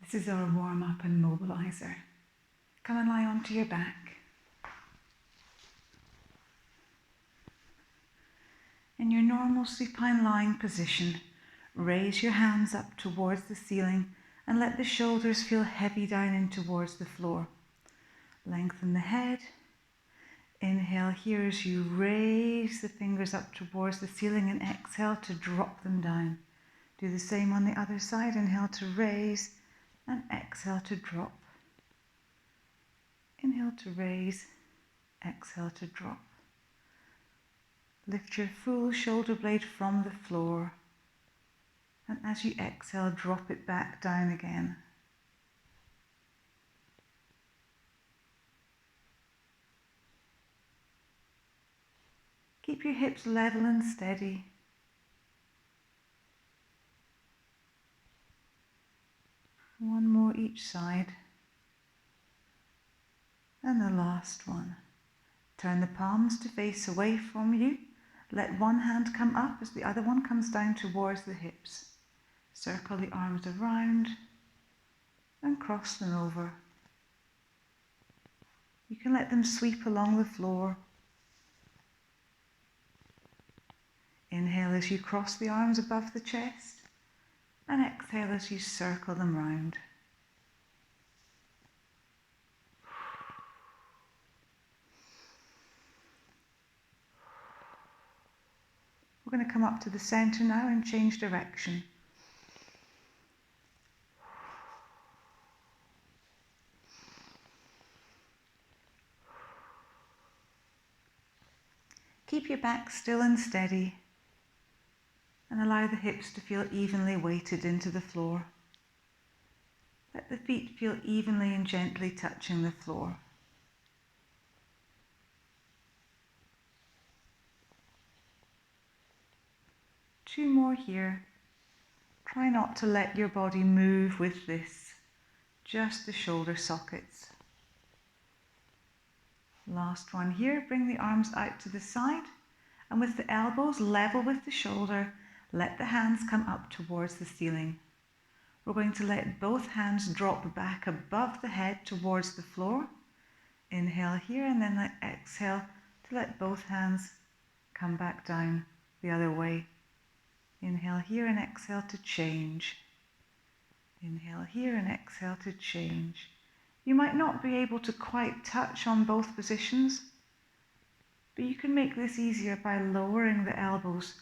This is our warm-up and mobilizer. Come and lie onto your back. In your normal supine lying position, raise your hands up towards the ceiling and let the shoulders feel heavy down in towards the floor. Lengthen the head. Inhale here as you raise the fingers up towards the ceiling and exhale to drop them down. Do the same on the other side. Inhale to raise and exhale to drop. Inhale to raise, exhale to drop. Lift your full shoulder blade from the floor, and as you exhale, drop it back down again. Keep your hips level and steady. One more each side. And the last one. Turn the palms to face away from you. Let one hand come up as the other one comes down towards the hips. Circle the arms around and cross them over. You can let them sweep along the floor. Inhale as you cross the arms above the chest, and exhale as you circle them round. We're going to come up to the center now and change direction. Keep your back still and steady and allow the hips to feel evenly weighted into the floor. Let the feet feel evenly and gently touching the floor. Two more here. Try not to let your body move with this, just the shoulder sockets. Last one here. Bring the arms out to the side, and with the elbows level with the shoulder, let the hands come up towards the ceiling. We're going to let both hands drop back above the head towards the floor. Inhale here, and then exhale to let both hands come back down the other way. Inhale here and exhale to change. Inhale here and exhale to change. You might not be able to quite touch on both positions, but you can make this easier by lowering the elbows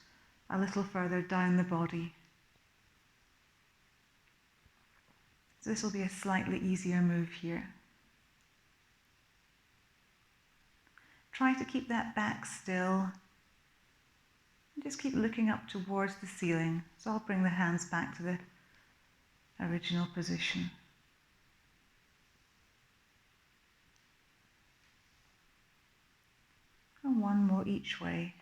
a little further down the body. So this will be a slightly easier move here. Try to keep that back still. And just keep looking up towards the ceiling. So I'll bring the hands back to the original position. And one more each way.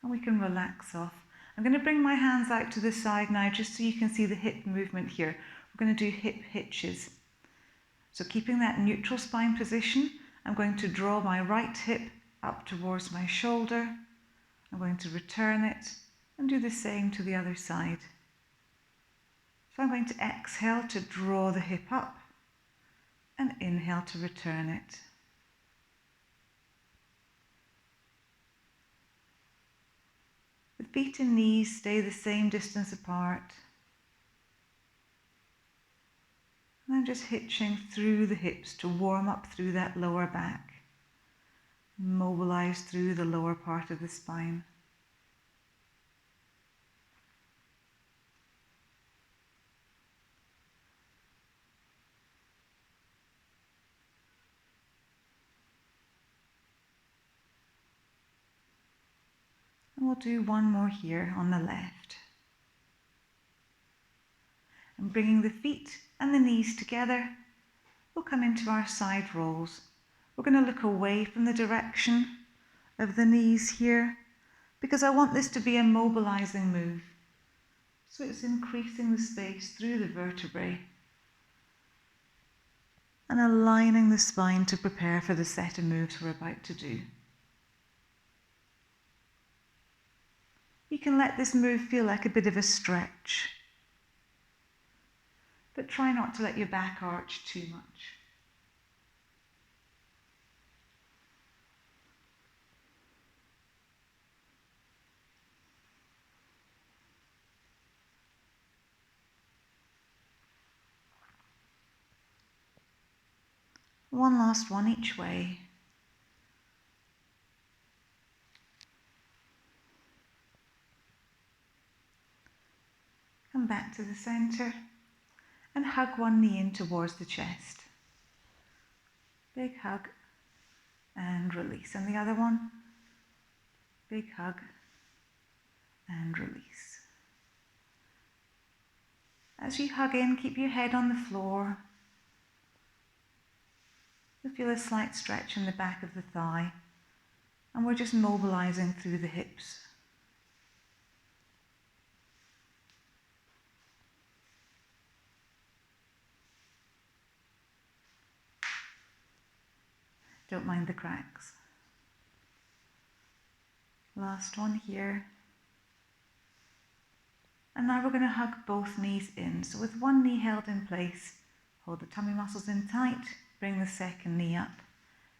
And we can relax off. I'm going to bring my hands out to the side now just so you can see the hip movement here. We're going to do hip hitches. So keeping that neutral spine position, I'm going to draw my right hip up towards my shoulder. I'm going to return it and do the same to the other side. So I'm going to exhale to draw the hip up and inhale to return it. The feet and knees stay the same distance apart. And I'm just hitching through the hips to warm up through that lower back. Mobilize through the lower part of the spine. And we'll do one more here on the left. And bringing the feet and the knees together, we'll come into our side rolls. We're going to look away from the direction of the knees here because I want this to be a mobilizing move. So it's increasing the space through the vertebrae and aligning the spine to prepare for the set of moves we're about to do. You can let this move feel like a bit of a stretch. but try not to let your back arch too much. One last one each way. Come back to the center and hug one knee in towards the chest. Big hug and release. And the other one, big hug and release. As you hug in, keep your head on the floor. You'll feel a slight stretch in the back of the thigh, and we're just mobilizing through the hips. Don't mind the cracks. Last one here. And now we're going to hug both knees in. So with one knee held in place, hold the tummy muscles in tight, bring the second knee up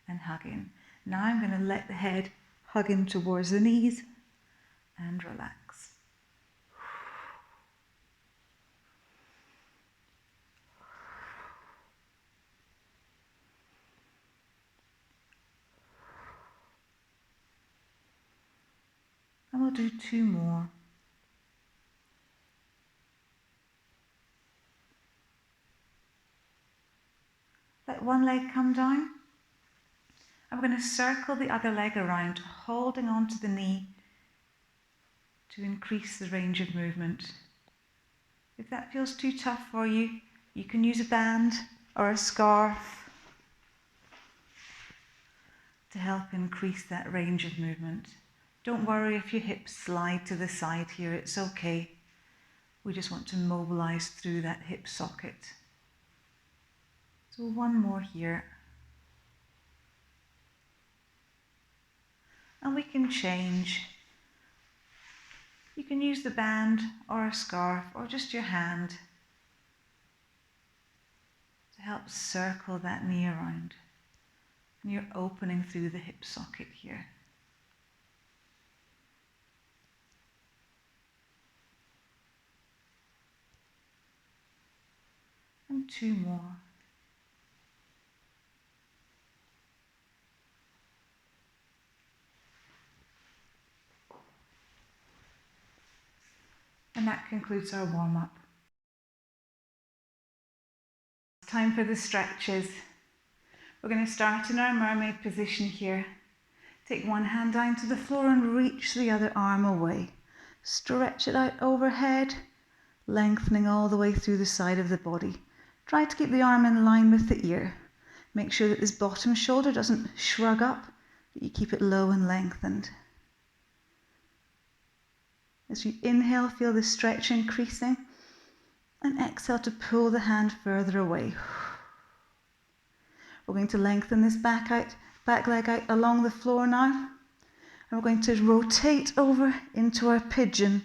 and hug in. Now I'm going to let the head hug in towards the knees and relax. And we'll do two more. Let one leg come down. And we're going to circle the other leg around, holding onto the knee to increase the range of movement. If that feels too tough for you, you can use a band or a scarf to help increase that range of movement. Don't worry if your hips slide to the side here, it's okay. We just want to mobilize through that hip socket. So one more here. And we can change. You can use the band or a scarf or just your hand to help circle that knee around. And you're opening through the hip socket here. And two more. And that concludes our warm-up. It's time for the stretches. We're going to start in our mermaid position here. Take one hand down to the floor and reach the other arm away. Stretch it out overhead, lengthening all the way through the side of the body. Try to keep the arm in line with the ear. Make sure that this bottom shoulder doesn't shrug up, but you keep it low and lengthened. As you inhale, feel the stretch increasing, and exhale to pull the hand further away. We're going to lengthen this back leg out along the floor now, and we're going to rotate over into our pigeon.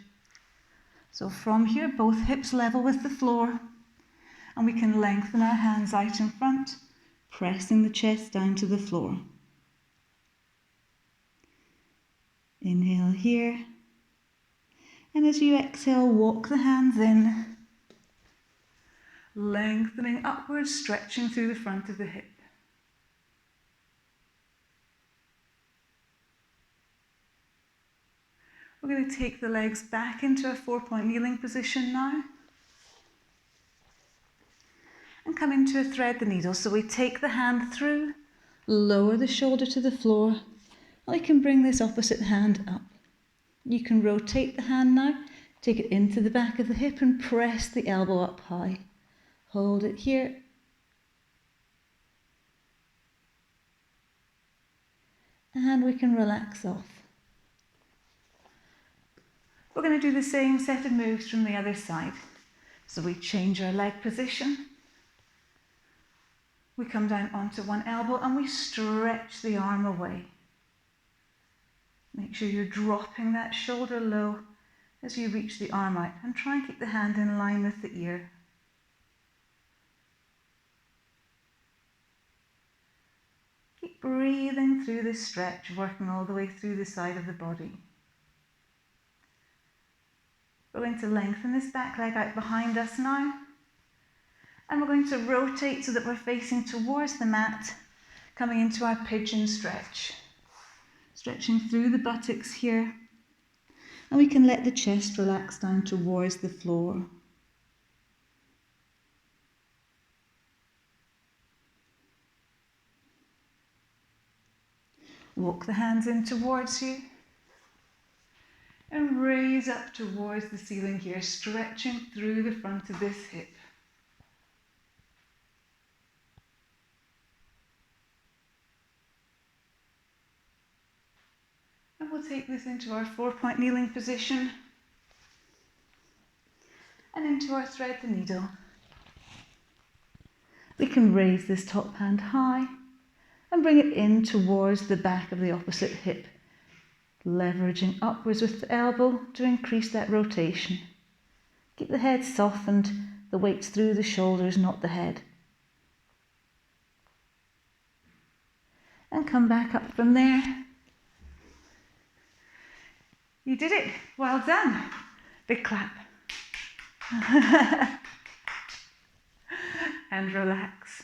So from here, both hips level with the floor, and we can lengthen our hands out in front, pressing the chest down to the floor. Inhale here, and as you exhale, walk the hands in, lengthening upwards, stretching through the front of the hip. We're going to take the legs back into a 4-point kneeling position now. And come into a thread the needle. So we take the hand through, lower the shoulder to the floor. I can bring this opposite hand up. You can rotate the hand now, take it into the back of the hip and press the elbow up high. Hold it here. And we can relax off. We're going to do the same set of moves from the other side. So we change our leg position. We come down onto one elbow and we stretch the arm away. Make sure you're dropping that shoulder low as you reach the arm out, and try and keep the hand in line with the ear. breathing through this stretch, working all the way through the side of the body. We're going to lengthen this back leg out behind us now. And we're going to rotate so that we're facing towards the mat, coming into our pigeon stretch. Stretching through the buttocks here. And we can let the chest relax down towards the floor. Walk the hands in towards you. And raise up towards the ceiling here, stretching through the front of this hip. And we'll take this into our 4-point kneeling position and into our thread the needle. We can raise this top hand high and bring it in towards the back of the opposite hip, leveraging upwards with the elbow to increase that rotation. Keep the head softened, the weight's through the shoulders, not the head. And come back up from there. You did it. Well done. Big clap. And relax.